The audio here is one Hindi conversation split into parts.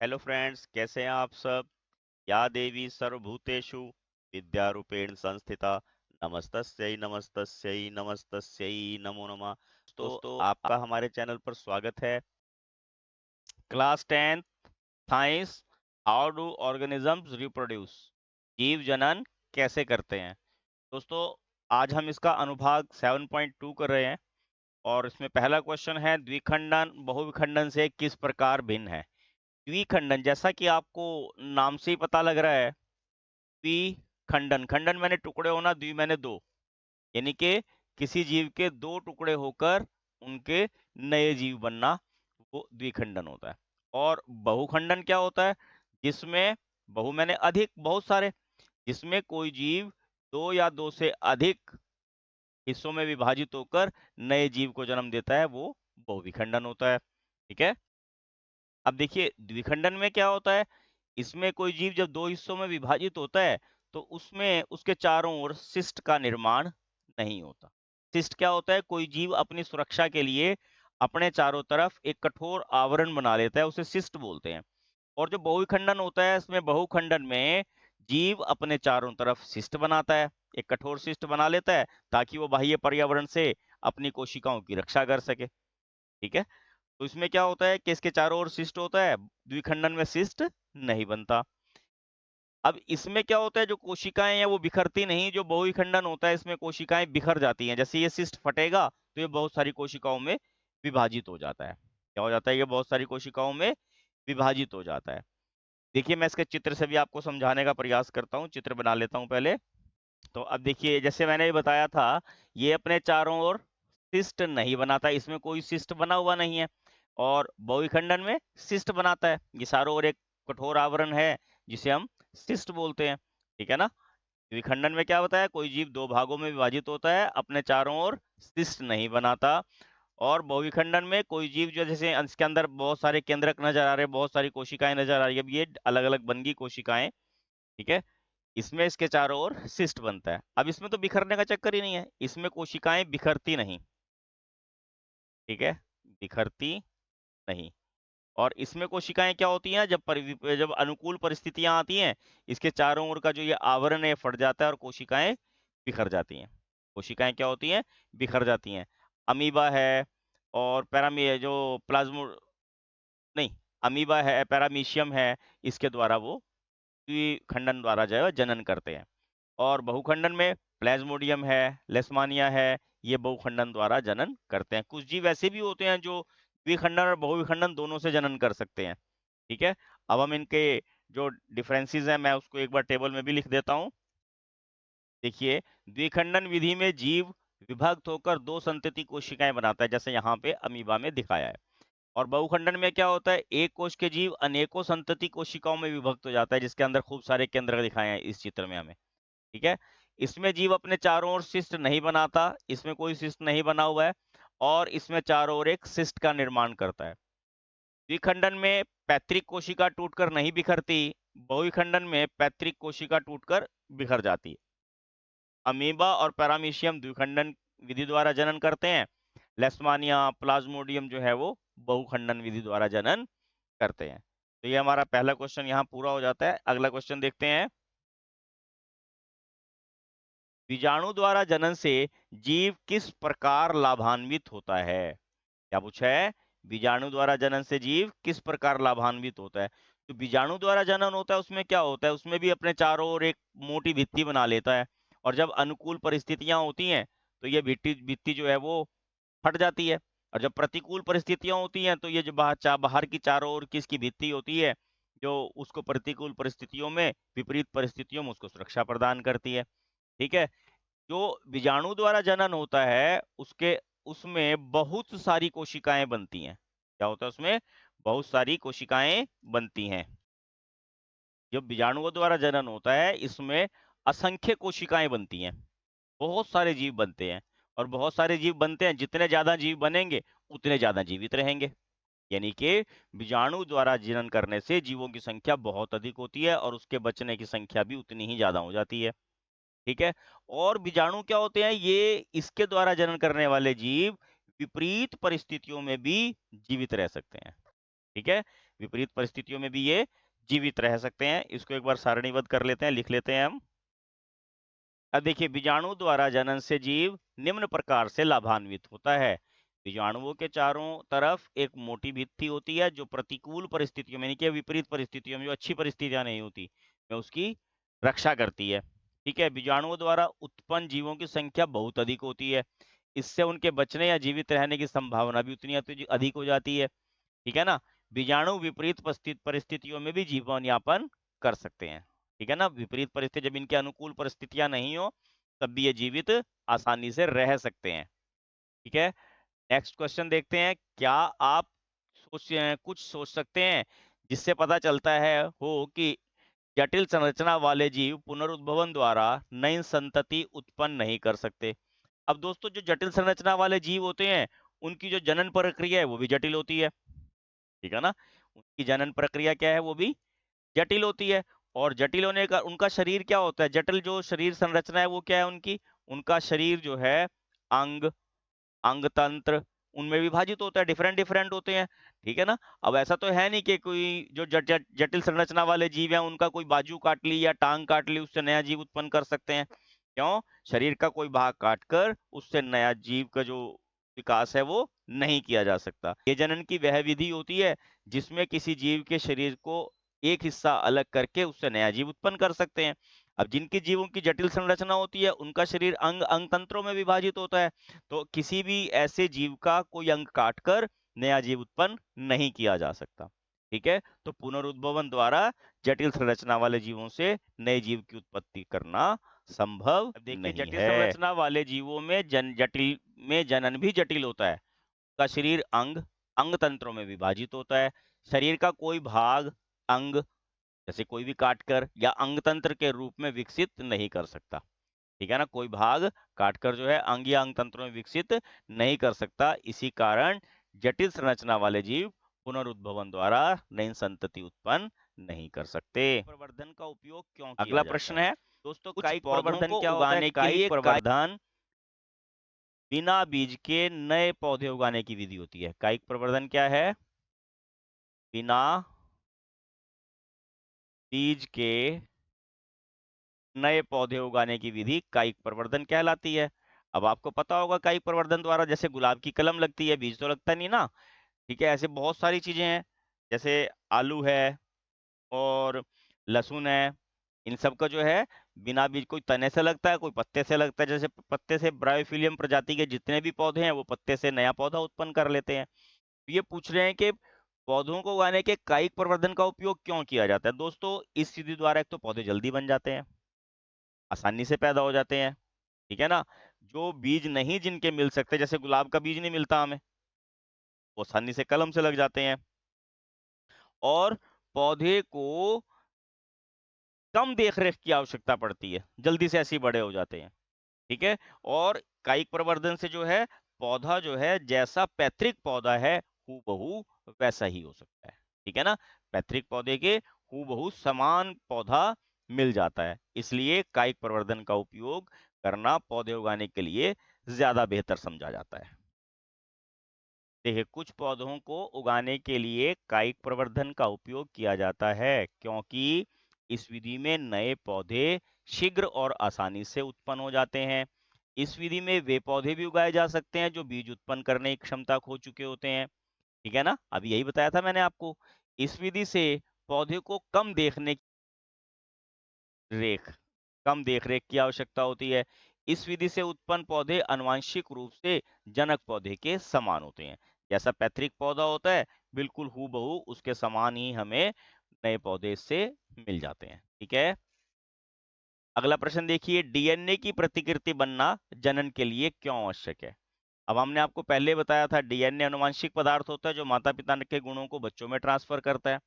हेलो फ्रेंड्स, कैसे हैं आप सब। या देवी सर्वभूतेषु विद्यारूपेण संस्थिता नमस्तस्यै नमस्तस्यै नमस्तस्यै नमो नमः। दोस्तों, आपका हमारे चैनल पर स्वागत है। Class 10 science, how do organisms reproduce, जीव जनन कैसे करते हैं। दोस्तों, आज हम इसका अनुभाग 7.2 कर रहे हैं और इसमें पहला क्वेश्चन है, द्विखंडन बहुविखंडन से किस प्रकार भिन्न है। द्विखंडन, जैसा कि आपको नाम से ही पता लग रहा है, द्विखंडन, खंडन मैंने टुकड़े होना, द्वि मैंने दो, यानी कि किसी जीव के दो टुकड़े होकर उनके नए जीव बनना, वो द्विखंडन होता है। और बहुखंडन क्या होता है, जिसमें बहु मैंने अधिक, बहुत सारे, जिसमें कोई जीव दो या दो से अधिक हिस्सों में विभाजित होकर नए जीव को जन्म देता है, वो बहुविखंडन होता है। ठीक है। अब देखिए, द्विखंडन में क्या होता है, इसमें कोई जीव जब दो हिस्सों में विभाजित होता है तो उसमें उसके चारों ओर सिस्ट का निर्माण नहीं होता। सिस्ट क्या होता है, कोई जीव अपनी सुरक्षा के लिए अपने चारों तरफ एक कठोर आवरण बना लेता है, उसे सिस्ट बोलते हैं। और जो बहुविखंडन होता है, इसमें बहुखंडन में जीव अपने चारों तरफ सिस्ट बनाता है, एक कठोर सिस्ट बना लेता है, ताकि वो बाह्य पर्यावरण से अपनी कोशिकाओं की रक्षा कर सके। ठीक है। तो इसमें क्या होता है कि इसके चारों ओर सिस्ट होता है, द्विखंडन में सिस्ट नहीं बनता। अब इसमें क्या होता है, जो कोशिकाएं हैं वो बिखरती नहीं, जो बहुविखंडन होता है इसमें कोशिकाएं बिखर जाती हैं। जैसे ये सिस्ट फटेगा तो ये बहुत सारी कोशिकाओं में विभाजित हो जाता है। क्या हो जाता है, ये बहुत सारी कोशिकाओं में विभाजित हो जाता है। देखिए, मैं इसके चित्र से भी आपको समझाने का प्रयास करता हूँ, चित्र बना लेता हूँ पहले। तो अब देखिए, जैसे मैंने बताया था, ये अपने चारों ओर सिस्ट नहीं बनाता, इसमें कोई सिस्ट बना हुआ नहीं है। और बहुविखंडन में सिस्ट बनाता है, ये चारों ओर एक कठोर आवरण है जिसे हम सिस्ट बोलते हैं। ठीक है ना। द्विखंडन में क्या होता है, कोई जीव दो भागों में विभाजित होता है, अपने चारों ओर सिस्ट नहीं बनाता। और बहुविखंडन में कोई जीव जो, जैसे इसके अंदर बहुत सारे केंद्रक नजर आ रहे हैं, बहुत सारी कोशिकाएं नजर आ रही है, अब ये अलग अलग बन गई कोशिकाएं। ठीक है। इसमें इसके चारों ओर सिस्ट बनता है। अब इसमें तो बिखरने का चक्कर ही नहीं है, इसमें कोशिकाएं बिखरती नहीं। ठीक है। बिखरती नहीं। और इसमें कोशिकाएं क्या होती हैं, जब अनुकूल परिस्थितियां आती हैं, इसके चारों ओर का जो ये आवरण है फट जाता है और कोशिकाएं बिखर जाती हैं। कोशिकाएं क्या होती हैं, बिखर जाती हैं। अमीबा है और पैरामी जो प्लाज्मो नहीं, अमीबा है, पैरामीशियम है, इसके द्वारा वो द्विखंडन द्वारा जो है जनन करते हैं। और बहुखंडन में प्लेज्मोडियम है, लेशमानिया है, ये बहुखंडन द्वारा जनन करते हैं। कुछ जीव ऐसे भी होते हैं जो द्विखंडन और बहुविखंडन दोनों से जनन कर सकते हैं। ठीक है। अब हम इनके जो डिफरेंसेस हैं, मैं उसको एक बार टेबल में भी लिख देता हूँ। देखिए, द्विखंडन विधि में जीव विभक्त होकर दो संतति कोशिकाएं बनाता है, जैसे यहाँ पे अमीबा में दिखाया है। और बहुखंडन में क्या होता है, एक कोश के जीव अनेकों संतति कोशिकाओं में विभक्त हो जाता है, जिसके अंदर खूब सारे केंद्र दिखाए हैं इस चित्र में हमें। ठीक है। इसमें जीव अपने चारों ओर सिस्ट नहीं बनाता, इसमें कोई सिस्ट नहीं बना हुआ है, और इसमें चारों ओर एक सिस्ट का निर्माण करता है। द्विखंडन में पैतृक कोशिका टूटकर नहीं बिखरती, बहुविखंडन में पैतृक कोशिका टूटकर बिखर जाती है। अमीबा और पैरामीशियम द्विखंडन विधि द्वारा जनन करते हैं। लेशमानिया, प्लाज्मोडियम जो है वो बहुखंडन विधि द्वारा जनन करते हैं। तो ये हमारा पहला क्वेश्चन यहाँ पूरा हो जाता है। अगला क्वेश्चन देखते हैं। बीजाणु द्वारा जनन से जीव किस प्रकार लाभान्वित होता है। क्या पूछा है, बीजाणु द्वारा जनन से जीव किस प्रकार लाभान्वित होता है। तो बीजाणु द्वारा जनन होता है, उसमें क्या होता है, उसमें भी अपने चारों ओर एक मोटी भित्ति बना लेता है। और जब अनुकूल परिस्थितियां होती हैं तो ये भित्ति भित्ति जो है वो फट जाती है। और जब प्रतिकूल परिस्थितियां होती हैं तो ये जो बाहर की चारों ओर की इसकी भित्ति होती है, जो उसको प्रतिकूल परिस्थितियों में, विपरीत परिस्थितियों में उसको सुरक्षा प्रदान करती है। ठीक है। जो बीजाणु द्वारा जनन होता है, उसके उसमें बहुत सारी कोशिकाएं बनती हैं। क्या होता है, उसमें बहुत सारी कोशिकाएं बनती हैं। जो बीजाणुओं द्वारा जनन होता है, इसमें असंख्य कोशिकाएं बनती हैं, बहुत सारे जीव बनते हैं। और बहुत सारे जीव बनते हैं, जितने ज्यादा जीव बनेंगे उतने ज्यादा जीवित रहेंगे। यानी कि बीजाणु द्वारा जनन करने से जीवों की संख्या बहुत अधिक होती है और उसके बचने की संख्या भी उतनी ही ज्यादा हो जाती है। ठीक है। और बीजाणु क्या होते हैं, ये इसके द्वारा जनन करने वाले जीव विपरीत परिस्थितियों में भी जीवित रह सकते हैं। ठीक है, विपरीत परिस्थितियों में भी ये जीवित रह सकते हैं। इसको एक बार सारणीबद्ध कर लेते हैं, लिख लेते हैं हम। अब देखिए, बीजाणु द्वारा जनन से जीव निम्न प्रकार से लाभान्वित होता है। बीजाणुओं के चारों तरफ एक मोटी भित्ति होती है जो प्रतिकूल परिस्थितियों में, यानी कि विपरीत परिस्थितियों में, जो अच्छी परिस्थितियां नहीं होती, में उसकी रक्षा करती है। ठीक है, बीजाणुओं द्वारा उत्पन्न जीवों की संख्या बहुत अधिक होती है। इससे उनके बचने या जीवित रहने की संभावना भी उतनी अधिक हो जाती है। ठीक है ना, बीजाणु विपरीत परिस्थितियों में भी जीवन यापन कर सकते हैं। ठीक है ना, विपरीत परिस्थिति, जब इनके अनुकूल परिस्थितियां नहीं हो तब भी ये जीवित आसानी से रह सकते हैं। ठीक है, नेक्स्ट क्वेश्चन देखते हैं। क्या आप कुछ सोच सकते हैं जिससे पता चलता है हो कि जटिल संरचना वाले जीव पुनरुद्भवन द्वारा नई संतति उत्पन्न नहीं कर सकते? अब दोस्तों, जो जटिल संरचना वाले जीव होते हैं उनकी जो जनन प्रक्रिया है वो भी जटिल होती है। ठीक है ना, उनकी जनन प्रक्रिया क्या है, वो भी जटिल होती है। और जटिल होने का उनका शरीर क्या होता है, जटिल जो शरीर संरचना है वो क्या है उनकी, उनका शरीर जो है अंग, अंग तंत्र, उनमें विभाजित होता है, डिफरेंट डिफरेंट होते हैं। ठीक है ना, अब ऐसा तो है नहीं कि कोई जो जटिल संरचना वाले जीव हैं उनका कोई बाजू काट ली या टांग काट ली उससे नया जीव उत्पन्न कर सकते हैं। क्यों? शरीर का कोई भाग काटकर उससे नया जीव का जो विकास है वो नहीं किया जा सकता। ये जनन की वह विधि होती है जिसमें किसी जीव के शरीर को एक हिस्सा अलग करके उससे नया जीव उत्पन्न कर सकते हैं। अब जिनकी जीवों की जटिल संरचना होती है उनका शरीर अंग अंग तंत्रों में विभाजित होता है, तो किसी भी ऐसे जीव का कोई अंग काटकर नया जीव उत्पन्न नहीं किया जा सकता। ठीक है, तो पुनरुद्भवन द्वारा जटिल संरचना वाले जीवों से नए जीव की उत्पत्ति करना संभव देखिए, नहीं जटिल है। संरचना वाले जीवों में जनन भी जटिल होता है। का शरीर अंग अंग तंत्रों में विभाजित होता है। शरीर का कोई भाग अंग, जैसे कोई भी काटकर या अंग तंत्र के रूप में विकसित नहीं कर सकता। ठीक है ना, कोई भाग काटकर जो है अंग या अंग तंत्रों में विकसित नहीं कर सकता। इसी कारण जटिल संरचना वाले जीव पुनरुद्भवन द्वारा नई संतति उत्पन्न नहीं कर सकते। प्रवर्धन का उपयोग क्यों किया अगला जाता प्रश्न है? है, दोस्तों, कुछ कायिक पौधों प्रवर्धन को क्या होता है? उगाने के कायिक लिए प्रवर्धन बिना बीज के नए पौधे उगाने की विधि होती है। कायिक प्रवर्धन क्या है? बिना बीज के नए पौधे उगाने की विधि कायिक प्रवर्धन कहलाती है। अब आपको पता होगा कायिक प्रवर्धन द्वारा जैसे गुलाब की कलम लगती है, बीज तो लगता नहीं ना। ठीक है, ऐसे बहुत सारी चीजें हैं, जैसे आलू है और लहसुन है, इन सब का जो है बिना बीज, कोई तने से लगता है, कोई पत्ते से लगता है। जैसे पत्ते से ब्रायोफिलियम प्रजाति के जितने भी पौधे हैं वो पत्ते से नया पौधा उत्पन्न कर लेते हैं। ये पूछ रहे हैं कि पौधों को उगाने के कायिक प्रवर्धन का उपयोग क्यों किया जाता है? दोस्तों, इस विधि द्वारा एक तो पौधे जल्दी बन जाते हैं, आसानी से पैदा हो जाते हैं। ठीक है ना, जो बीज नहीं जिनके मिल सकते, जैसे गुलाब का बीज नहीं मिलता हमें, वो आसानी से कलम से लग जाते हैं। और पौधे को कम देखरेख की आवश्यकता पड़ती है, जल्दी से ऐसे ही बड़े हो जाते हैं। ठीक है, और कायिक प्रवर्धन से जो है पौधा जो है जैसा पैतृक पौधा है हूबहू वैसा ही हो सकता है। ठीक है ना, पैतृक पौधे के हूबहू समान पौधा मिल जाता है, इसलिए कायिक प्रवर्धन का उपयोग करना पौधे उगाने के लिए ज्यादा बेहतर समझा जाता है। देखिए, कुछ पौधों को उगाने के लिए कायिक प्रवर्धन का उपयोग किया जाता है क्योंकि इस विधि में नए पौधे शीघ्र और आसानी से उत्पन्न हो जाते हैं। इस विधि में वे पौधे भी उगाए जा सकते हैं जो बीज उत्पन्न करने की क्षमता खो चुके होते हैं। ठीक है ना, अभी यही बताया था मैंने आपको। इस विधि से पौधे को रेख कम देखरेख की आवश्यकता होती है। इस विधि से उत्पन्न पौधे आनुवंशिक रूप से जनक पौधे के समान होते हैं। जैसा पैतृक पौधा होता है बिल्कुल हूबहू उसके समान ही हमें नए पौधे से मिल जाते हैं। ठीक है, अगला प्रश्न देखिए, डीएनए की प्रतिकृति बनना जनन के लिए क्यों आवश्यक है? अब हमने आपको पहले बताया था डीएनए आनुवंशिक पदार्थ होता है जो माता पिता के गुणों को बच्चों में ट्रांसफर करता है।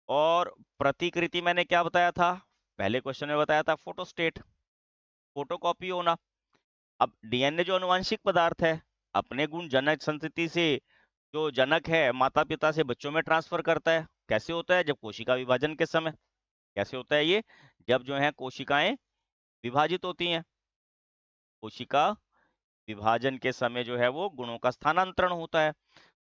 और प्रतिकृति मैंने क्या बताया था, पहले क्वेश्चन में बताया था फोटोस्टेट, फोटोकॉपी होना। अब डीएनए जो आनुवंशिक पदार्थ है अपने गुण जनक संतति से, जो जनक है माता पिता से बच्चों में ट्रांसफर करता है। कैसे होता है? जब कोशिका विभाजन के समय। कैसे होता है ये? जब जो है कोशिकाएं विभाजित होती हैं, कोशिका विभाजन के समय जो है वो गुणों का स्थानांतरण होता है।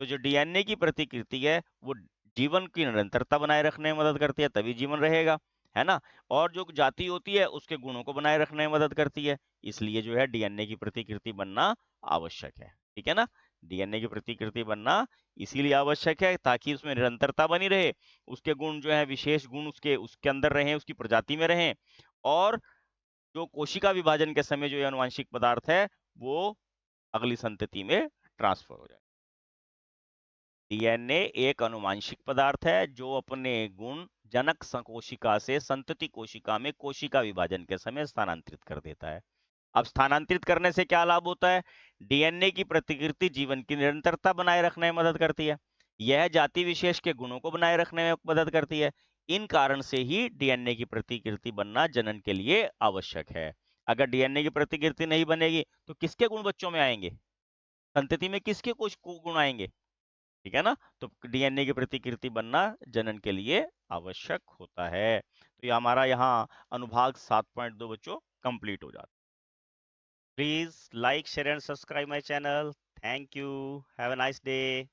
तो जो डीएनए की प्रतिकृति है वो जीवन की निरंतरता बनाए रखने में मदद करती है, तभी जीवन रहेगा, है ना? और जो जाति होती है उसके गुणों को बनाए रखने में मदद करती है, इसलिए जो है डीएनए की प्रतिकृति बनना आवश्यक है, ठीक है ना? डीएनए की प्रतिकृति बनना इसीलिए आवश्यक है ताकि उसमें निरंतरता बनी रहे, उसके गुण जो है विशेष गुण उसके उसके अंदर रहें, उसकी प्रजाति में रहें, और जो कोशिका विभाजन के समय जो ये आनुवांशिक पदार्थ है वो अगली संतति में ट्रांसफर हो जाए। डीएनए एक आनुवांशिक पदार्थ है जो अपने गुण जनक कोशिका से संतति कोशिका में कोशिका विभाजन के समय स्थानांतरित कर देता है। अब स्थानांतरित करने से क्या लाभ होता है? डीएनए की प्रतिकृति जीवन की निरंतरता बनाए रखने में मदद करती है, यह जाति विशेष के गुणों को बनाए रखने में मदद करती है। इन कारण से ही डीएनए की प्रतिकृति बनना जनन के लिए आवश्यक है। अगर डीएनए की प्रतिकृति नहीं बनेगी तो किसके गुण बच्चों में आएंगे? संतति में किसके कुछ गुण आएंगे? ठीक है ना? तो डीएनए की प्रतिकृति बनना जनन के लिए आवश्यक होता है। तो ये हमारा यहाँ अनुभाग 7.2 बच्चों कंप्लीट हो जाता है। Please like, share and subscribe my channel. Thank you. Have a nice day.